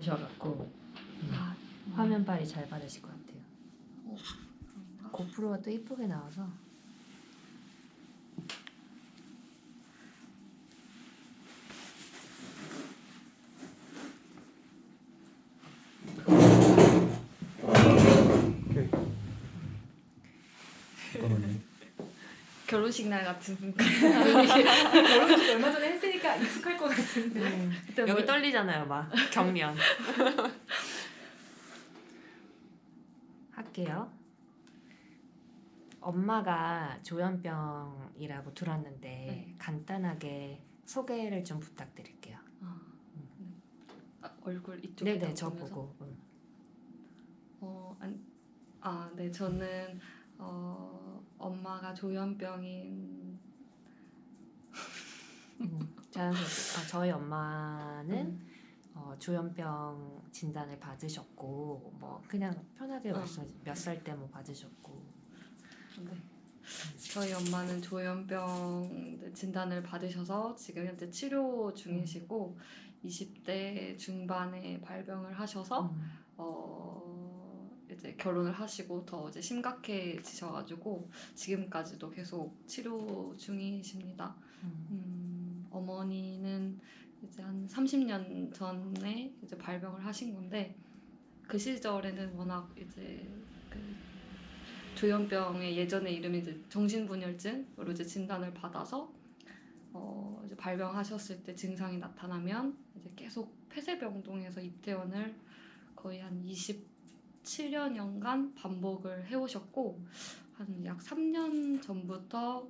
받으셔갖고 아, 화면빨이 잘 받으실 것 같아요. 그런가? 고프로가 또 이쁘게 나와서. 오케이. 잠깐만요. 결혼식 날 같은 분위기. 결혼식 얼마 전에 했으니까 익숙할 것 같은데. 그때 여기 뭘- 떨리잖아요, 막 경련. 할게요. 엄마가 조현병이라고 들었는데 네. 간단하게 소개를 좀 부탁드릴게요. 아, 네. 아, 얼굴 이쪽에 네네, 저 보면서? 보고. 네, 저는 엄마가 조현병인. 자연스럽게. 저희 엄마는 음. 조현병 진단을 받으셨고 뭐 그냥 편하게 말씀해 몇 살 때 뭐 받으셨고. 네. 저희 엄마는 조현병 진단을 받으셔서 지금 현재 치료 중이시고 20대 중반에 발병을 하셔서 이제 결혼을 하시고 더 이제 심각해지셔가지고 지금까지도 계속 치료 중이십니다. 어머니는 이제 한 30년 전에 이제 발병을 하신 건데 그 시절에는 워낙 이제 그 조현병의 예전의 이름이 이제 정신분열증으로 이제 진단을 받아서 이제 발병하셨을 때 증상이 나타나면 이제 계속 폐쇄병동에서 입퇴원을 거의 한 27여년간 반복을 해오셨고 한 약 3년 전부터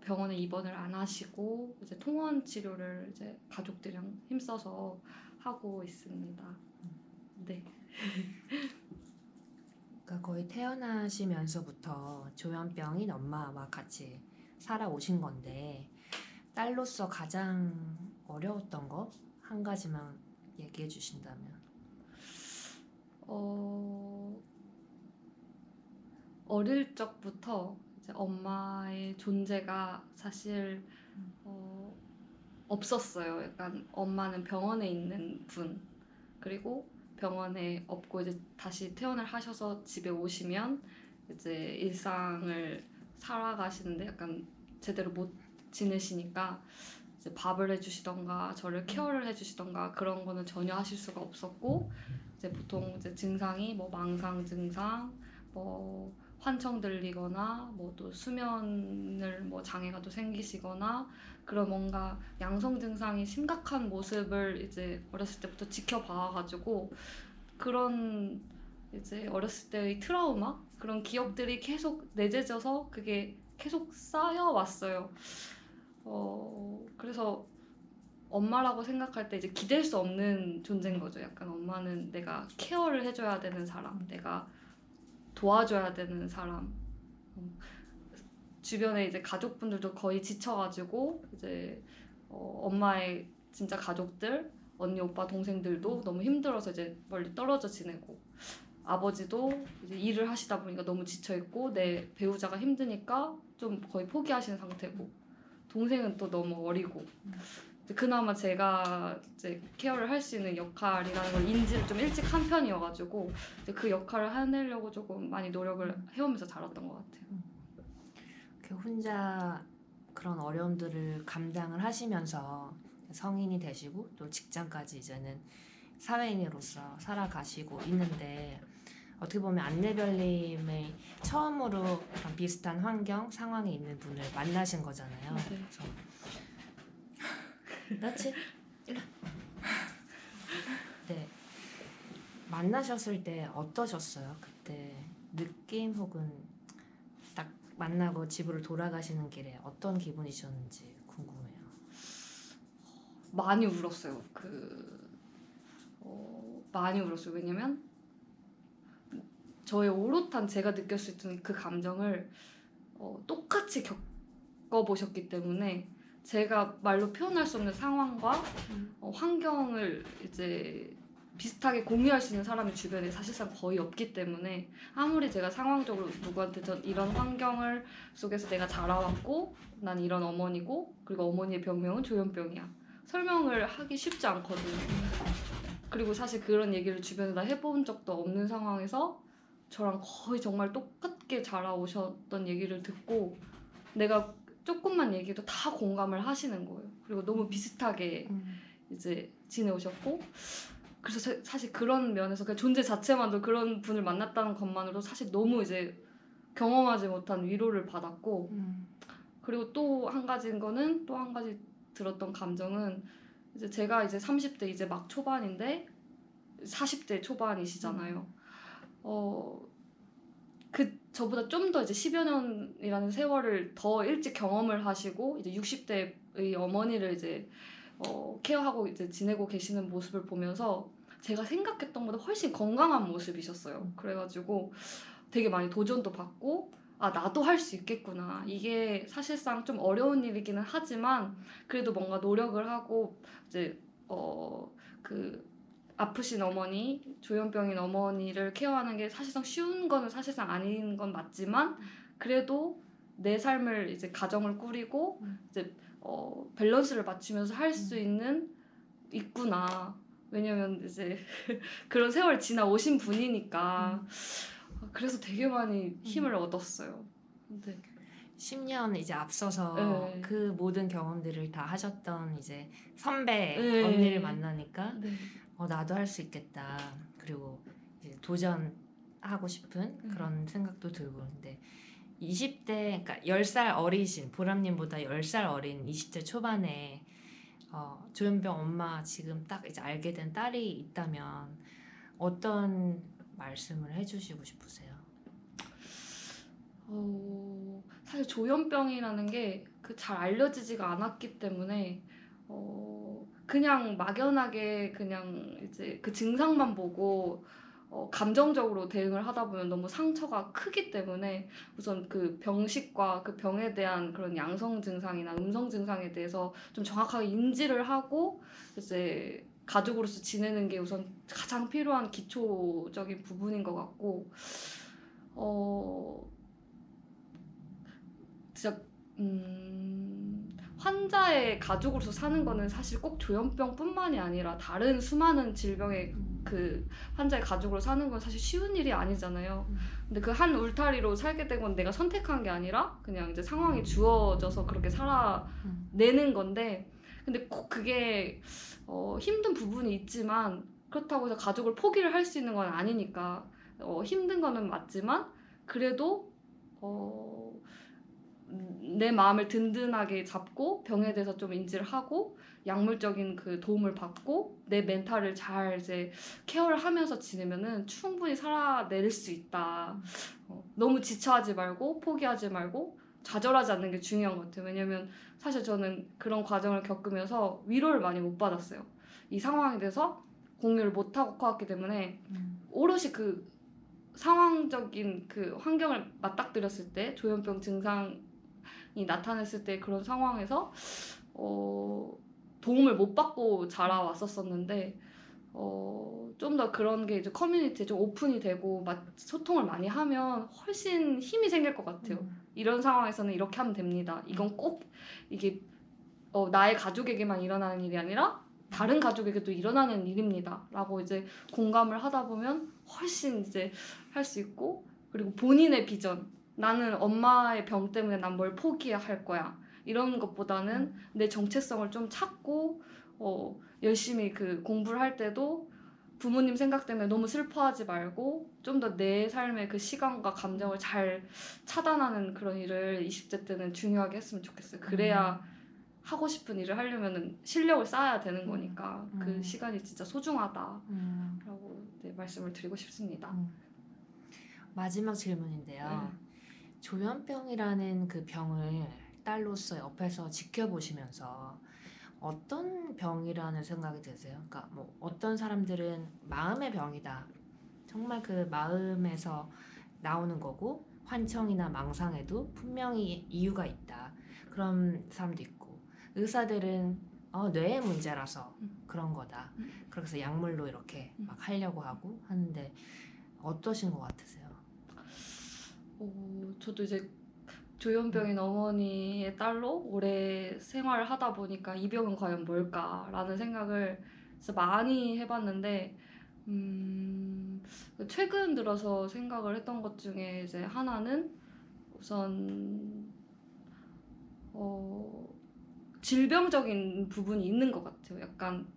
병원에 입원을 안 하시고 이제 통원 치료를 이제 가족들이랑 힘써서 하고 있습니다. 네. 그러니까 거의 태어나시면서부터 조현병인 엄마와 같이 살아오신 건데 딸로서 가장 어려웠던 거 한 가지만 얘기해 주신다면. 어릴 적부터 이제 엄마의 존재가 사실 없었어요. 약간 엄마는 병원에 있는 분, 그리고 병원에 없고 이제 다시 퇴원을 하셔서 집에 오시면 이제 일상을 살아가시는데 약간 제대로 못 지내시니까 이제 밥을 해주시던가 저를 케어를 해주시던가 그런 거는 전혀 하실 수가 없었고 이제 보통 이제 증상이 뭐 망상 증상, 뭐 환청 들리거나 뭐 또 수면을 뭐 장애가 또 생기시거나 그런 뭔가 양성 증상이 심각한 모습을 이제 어렸을 때부터 지켜봐가지고 그런 이제 어렸을 때의 트라우마 그런 기억들이 계속 내재져서 그게 계속 쌓여왔어요. 그래서 엄마라고 생각할 때 이제 기댈 수 없는 존재인 거죠. 약간 엄마는 내가 케어를 해줘야 되는 사람, 내가 도와줘야 되는 사람. 주변에 이제 가족분들도 거의 지쳐가지고 이제 엄마의 진짜 가족들, 언니, 오빠, 동생들도 너무 힘들어서 이제 멀리 떨어져 지내고 아버지도 이제 일을 하시다 보니까 너무 지쳐있고 내 배우자가 힘드니까 좀 거의 포기하시는 상태고 동생은 또 너무 어리고 그나마 제가 이제 케어를 할 수 있는 역할이라는 걸 인지를 좀 일찍 한 편이어가지고 이제 그 역할을 해내려고 조금 많이 노력을 해오면서 자랐던 것 같아요. 그 혼자 그런 어려움들을 감당을 하시면서 성인이 되시고 또 직장까지 이제는 사회인으로서 살아가시고 있는데 어떻게 보면 안내별님의 처음으로 그런 비슷한 환경, 상황에 있는 분을 만나신 거잖아요. 네. 그래서 나치 일로. 네. 만나셨을 때 어떠셨어요? 그때 느낌 혹은 딱 만나고 집으로 돌아가시는 길에 어떤 기분이셨는지 궁금해요. 많이 울었어요. 많이 울었어요. 왜냐면 저의 오롯한 제가 느꼈을 때는 그 감정을 똑같이 겪어보셨기 때문에 제가 말로 표현할 수 없는 상황과 환경을 이제 비슷하게 공유할 수 있는 사람이 주변에 사실상 거의 없기 때문에 아무리 제가 상황적으로 누구한테 전 이런 환경을 속에서 내가 자라왔고 난 이런 어머니고 그리고 어머니의 병명은 조현병이야 설명을 하기 쉽지 않거든요. 그리고 사실 그런 얘기를 주변에다 해본 적도 없는 상황에서 저랑 거의 정말 똑같게 자라오셨던 얘기를 듣고 내가 조금만 얘기도 다 공감을 하시는 거예요. 그리고 너무 비슷하게 이제 지내오셨고 그래서 사실 그런 면에서 그냥 존재 자체만도 그런 분을 만났다는 것만으로 사실 너무 이제 경험하지 못한 위로를 받았고 그리고 또 한 가지인 거는 또 한 가지 들었던 감정은 이제 제가 이제 30대 이제 막 초반인데 40대 초반이시잖아요. 그 저보다 좀 더 이제 10여 년이라는 세월을 더 일찍 경험을 하시고 이제 60대의 어머니를 이제 케어하고 이제 지내고 계시는 모습을 보면서 제가 생각했던 것보다 훨씬 건강한 모습이셨어요. 그래가지고 되게 많이 도전도 받고 아 나도 할 수 있겠구나. 이게 사실상 좀 어려운 일이기는 하지만 그래도 뭔가 노력을 하고 이제 그 아프신 어머니, 조현병인 어머니를 케어하는 게 사실상 쉬운 거는 사실상 아닌 건 맞지만 그래도 내 삶을 이제 가정을 꾸리고 이제 밸런스를 맞추면서 할 수 있구나. 왜냐면 이제 그런 세월 지나오신 분이니까 그래서 되게 많이 힘을 얻었어요. 근데 10년 이제 앞서서 네. 그 모든 경험들을 다 하셨던 이제 선배 네. 언니를 만나니까 네. 나도 할 수 있겠다. 그리고 이제 도전하고 싶은 그런 생각도 들고 근데 20대 그러니까 10살 어리신 보람님보다 10살 어린 20대 초반에 조현병 엄마 지금 딱 이제 알게 된 딸이 있다면 어떤 말씀을 해주시고 싶으세요? 사실 조현병이라는 게 그 잘 알려지지가 않았기 때문에 그냥 막연하게 그냥 이제 그 증상만 보고 감정적으로 대응을 하다 보면 너무 상처가 크기 때문에 우선 그 병식과 그 병에 대한 그런 양성 증상이나 음성 증상에 대해서 좀 정확하게 인지를 하고 이제 가족으로서 지내는 게 우선 가장 필요한 기초적인 부분인 것 같고 진짜 환자의 가족으로서 사는 거는 사실 꼭 조현병뿐만이 아니라 다른 수많은 질병의 그 환자의 가족으로 사는 건 사실 쉬운 일이 아니잖아요. 근데 그 한 울타리로 살게 된 건 내가 선택한 게 아니라 그냥 이제 상황이 주어져서 그렇게 살아내는 건데 근데 꼭 그게 힘든 부분이 있지만 그렇다고 해서 가족을 포기를 할 수 있는 건 아니니까 힘든 거는 맞지만 그래도 내 마음을 든든하게 잡고 병에 대해서 좀 인지를 하고 약물적인 그 도움을 받고 내 멘탈을 잘 이제 케어를 하면서 지내면은 충분히 살아낼 수 있다. 너무 지쳐하지 말고 포기하지 말고 좌절하지 않는 게 중요한 것 같아요. 왜냐면 사실 저는 그런 과정을 겪으면서 위로를 많이 못 받았어요. 이 상황에 대해서 공유를 못 하고 커왔기 때문에 오롯이 그 상황적인 그 환경을 맞닥뜨렸을 때 조현병 증상이 나타났을 때 그런 상황에서 도움을 못 받고 자라왔었었는데 좀 더 그런 게 이제 커뮤니티에 좀 오픈이 되고 소통을 많이 하면 훨씬 힘이 생길 것 같아요. 이런 상황에서는 이렇게 하면 됩니다. 이건 꼭 이게 나의 가족에게만 일어나는 일이 아니라 다른 가족에게도 일어나는 일입니다. 라고 이제 공감을 하다 보면 훨씬 이제 할 수 있고 그리고 본인의 비전 나는 엄마의 병 때문에 난 뭘 포기할 거야. 이런 것보다는 내 정체성을 좀 찾고 열심히 그 공부를 할 때도 부모님 생각 때문에 너무 슬퍼하지 말고 좀 더 내 삶의 그 시간과 감정을 잘 차단하는 그런 일을 20대 때는 중요하게 했으면 좋겠어요. 그래야 하고 싶은 일을 하려면 실력을 쌓아야 되는 거니까 그 시간이 진짜 소중하다라고 말씀을 드리고 싶습니다. 마지막 질문인데요. 조현병이라는 그 병을 딸로서 옆에서 지켜보시면서 어떤 병이라는 생각이 드세요? 그러니까 뭐 어떤 사람들은 마음의 병이다. 정말 그 마음에서 나오는 거고 환청이나 망상에도 분명히 이유가 있다. 그런 사람도 있고 의사들은 뇌의 문제라서 그런 거다. 그래서 약물로 이렇게 막 하려고 하고 하는데 어떠신 것 같으세요? 저도 이제 조현병인 어머니의 딸로 오래 생활을 하다 보니까 이 병은 과연 뭘까라는 생각을 진짜 많이 해봤는데 최근 들어서 생각을 했던 것 중에 이제 하나는 우선 질병적인 부분이 있는 것 같아요. 약간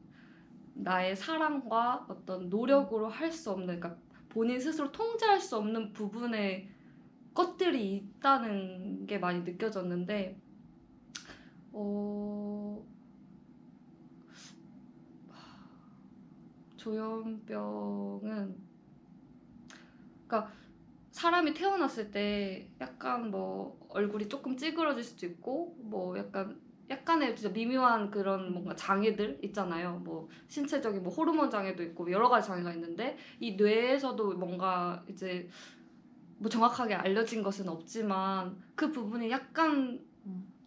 나의 사랑과 어떤 노력으로 할 수 없는, 그러니까 본인 스스로 통제할 수 없는 부분의 것들이 있다는 게 많이 느껴졌는데, 조현병은, 그러니까 사람이 태어났을 때 약간 뭐 얼굴이 조금 찌그러질 수도 있고, 뭐 약간의 진짜 미묘한 그런 뭔가 장애들 있잖아요. 뭐 신체적인 뭐 호르몬 장애도 있고 여러 가지 장애가 있는데, 이 뇌에서도 뭔가 이제 뭐 정확하게 알려진 것은 없지만 그 부분이 약간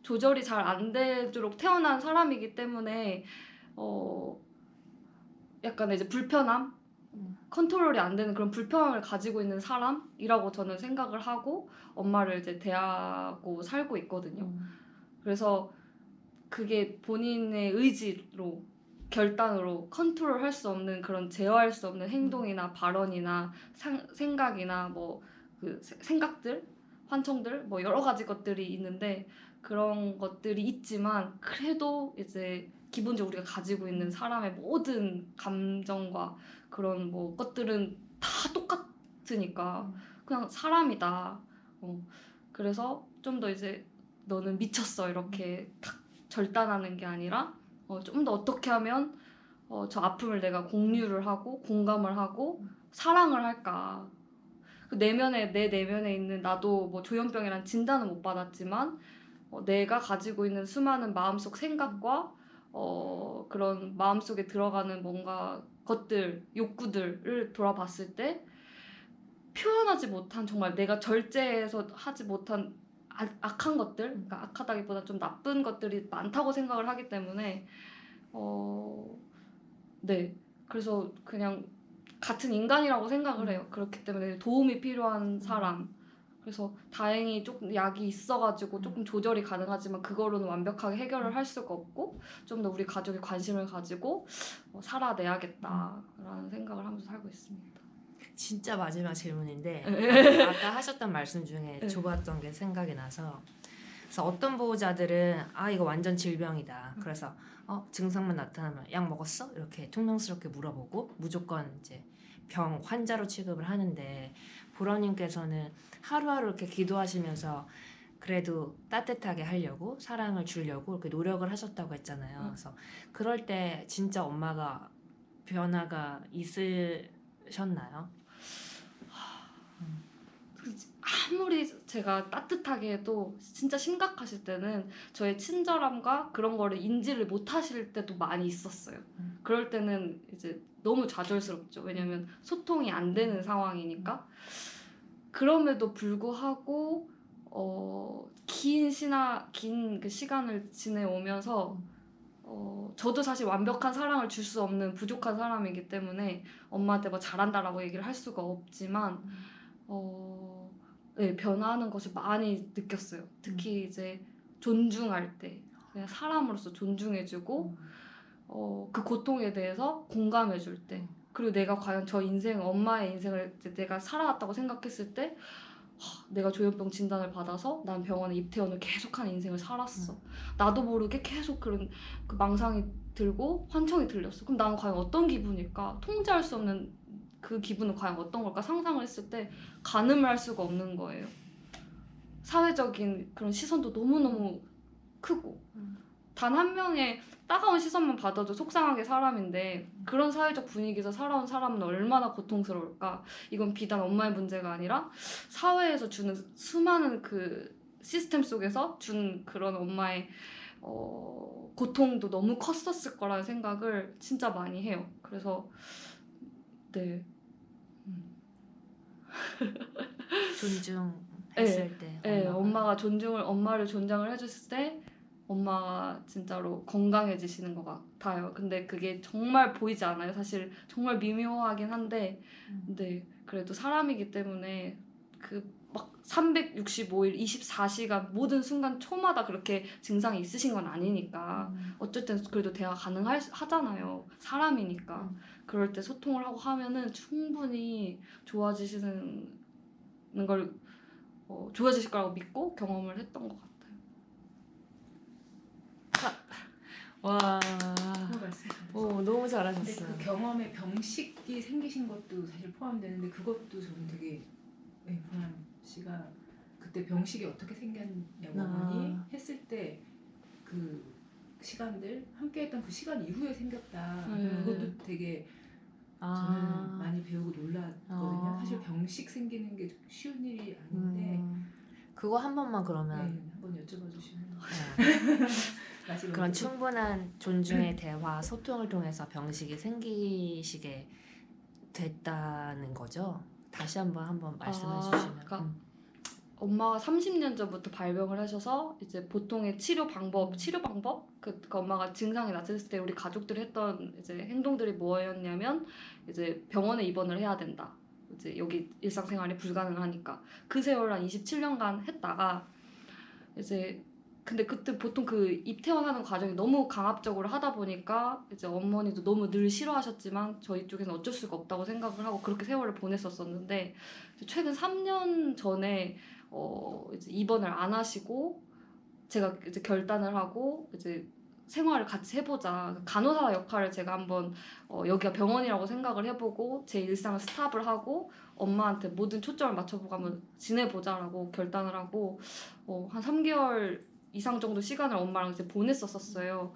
조절이 잘 안 되도록 태어난 사람이기 때문에 약간 이제 불편함, 컨트롤이 안 되는 그런 불편함을 가지고 있는 사람이라고 저는 생각을 하고 엄마를 이제 대하고 살고 있거든요. 그래서 그게 본인의 의지로, 결단으로 컨트롤할 수 없는 그런 제어할 수 없는 행동이나 발언이나 생각이나 뭐 그 생각들, 환청들 뭐 여러 가지 것들이 있는데, 그런 것들이 있지만 그래도 이제 기본적으로 우리가 가지고 있는 사람의 모든 감정과 그런 뭐 것들은 다 똑같으니까 그냥 사람이다. 그래서 좀 더 이제 너는 미쳤어 이렇게 탁 절단하는 게 아니라 좀 더 어떻게 하면 저 아픔을 내가 공유를 하고 공감을 하고 사랑을 할까. 그 내 내면에 있는 나도 뭐 조현병이란 진단은 못 받았지만 내가 가지고 있는 수많은 마음속 생각과 그런 마음속에 들어가는 뭔가 것들, 욕구들을 돌아봤을 때 표현하지 못한, 정말 내가 절제해서 하지 못한 악한 것들, 그러니까 악하다기보다 좀 나쁜 것들이 많다고 생각을 하기 때문에 네, 그래서 그냥 같은 인간이라고 생각을 해요. 그렇기 때문에 도움이 필요한 사람. 그래서 다행히 조금 약이 있어가지고 조금 조절이 가능하지만 그거로는 완벽하게 해결을 할 수가 없고, 좀 더 우리 가족이 관심을 가지고 살아내야겠다라는 생각을 하면서 살고 있습니다. 진짜 마지막 질문인데 아까 하셨던 말씀 중에 좁았던 게 생각이 나서, 그래서 어떤 보호자들은 이거 완전 질병이다. 그래서 증상만 나타나면 약 먹었어? 이렇게 퉁명스럽게 물어보고 무조건 이제 병 환자로 취급을 하는데, 보라님께서는 하루하루 이렇게 기도하시면서 그래도 따뜻하게 하려고, 사랑을 주려고 이렇게 노력을 하셨다고 했잖아요. 그래서 그럴 때 진짜 엄마가 변화가 있으셨나요? 아무리 제가 따뜻하게 해도 진짜 심각하실 때는 저의 친절함과 그런 거를 인지를 못 하실 때도 많이 있었어요. 그럴 때는 이제 너무 좌절스럽죠. 왜냐면 소통이 안 되는 상황이니까. 그럼에도 불구하고 긴 그 시간을 지내오면서 저도 사실 완벽한 사랑을 줄 수 없는 부족한 사람이기 때문에 엄마한테 뭐 잘한다라고 얘기를 할 수가 없지만 네, 변화하는 것을 많이 느꼈어요. 특히 이제 존중할 때 그냥 사람으로서 존중해주고 그 고통에 대해서 공감해줄 때, 그리고 내가 과연 저 인생, 엄마의 인생을 이제 내가 살아왔다고 생각했을 때 내가 조현병 진단을 받아서 난 병원에 입퇴원을 계속하는 인생을 살았어. 나도 모르게 계속 그런 그 망상이 들고 환청이 들렸어. 그럼 나는 과연 어떤 기분일까? 통제할 수 없는 그 기분은 과연 어떤 걸까? 상상을 했을 때 가늠을 할 수가 없는 거예요. 사회적인 그런 시선도 너무너무 크고 단 한 명의 따가운 시선만 받아도 속상하게 사람인데, 그런 사회적 분위기에서 살아온 사람은 얼마나 고통스러울까. 이건 비단 엄마의 문제가 아니라 사회에서 주는 수많은 그 시스템 속에서 준 그런 엄마의 고통도 너무 컸었을 거라는 생각을 진짜 많이 해요. 그래서 네. 존중했을 때 엄마를 존중을 해줬을 때 엄마가 진짜로 건강해지시는 것 같아요. 근데 그게 정말 보이지 않아요. 사실 정말 미묘하긴 한데, 근데 그래도 사람이기 때문에 그 막 365일 24시간 모든 순간 초마다 그렇게 증상이 있으신 건 아니니까 어쨌든 그래도 대화 가능하잖아요. 사람이니까. 그럴 때 소통을 하고 하면은 충분히 좋아지시는 걸 좋아지실 거라고 믿고 경험을 했던 것 같아요. 와, 그거 말씀하셨어요. 오 너무 근데 잘하셨어요. 그 경험에 병식이 생기신 것도 사실 포함되는데 그것도 저는 되게 보람 씨가 그때 병식이 어떻게 생겼냐고 어머니 했을 때 그 시간들 함께했던 그 시간 이후에 생겼다. 그것도 되게 저는 많이 배우고 놀랐거든요. 사실 병식 생기는 게 쉬운 일이 아닌데 그거 한 번만 그러면 한번 여쭤봐 주시면 마지막으로. 그런 충분한 존중의 대화, 소통을 통해서 병식이 생기시게 됐다는 거죠. 다시 한번 말씀해 주시면. 그러니까 엄마가 30년 전부터 발병을 하셔서 이제 보통의 치료 방법, 그러니까 엄마가 증상이 나타났을 때 우리 가족들이 했던 이제 행동들이 뭐였냐면 이제 병원에 입원을 해야 된다. 이제 여기 일상생활이 불가능하니까 그 세월 한 27년간 했다가 이제 근데 그때 보통 그 입퇴원하는 과정이 너무 강압적으로 하다 보니까 이제 어머니도 너무 늘 싫어하셨지만 저희 쪽에는 어쩔 수가 없다고 생각을 하고 그렇게 세월을 보냈었었는데 최근 3년 전에 이제 입원을 안 하시고 제가 이제 결단을 하고 이제 생활을 같이 해보자. 간호사 역할을 제가 한번 여기가 병원이라고 생각을 해보고 제 일상을 스탑을 하고 엄마한테 모든 초점을 맞춰보고 한번 지내보자라고 결단을 하고 한 3개월 이상 정도 시간을 엄마랑 이제 보냈었어요.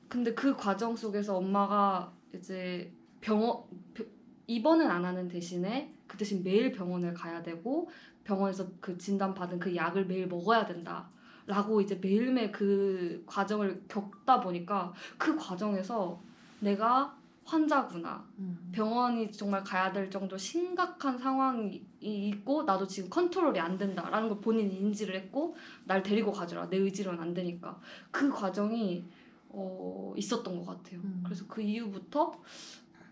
근데 그 과정 속에서 엄마가 이제 입원은 안 하는 대신에 그 대신 매일 병원을 가야 되고 병원에서 그 진단받은 그 약을 매일 먹어야 된다. 라고 이제 매일매일 그 과정을 겪다 보니까 그 과정에서 내가 환자구나. 병원이 정말 가야 될 정도 심각한 상황이 있고 나도 지금 컨트롤이 안 된다라는 걸 본인이 인지를 했고 날 데리고 가주라. 내 의지로는 안 되니까. 그 과정이 있었던 것 같아요. 그래서 그 이후부터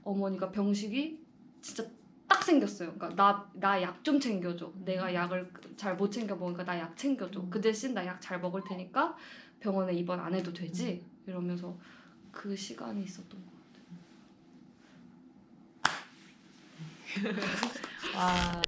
어머니가 병식이 진짜 딱 생겼어요. 그러니까 나 약 좀 챙겨줘. 내가 약을 잘 못 챙겨 먹으니까 나 약 챙겨줘. 그 대신 나 약 잘 먹을 테니까 병원에 입원 안 해도 되지. 이러면서 그 시간이 있었던 것 같아요. 와.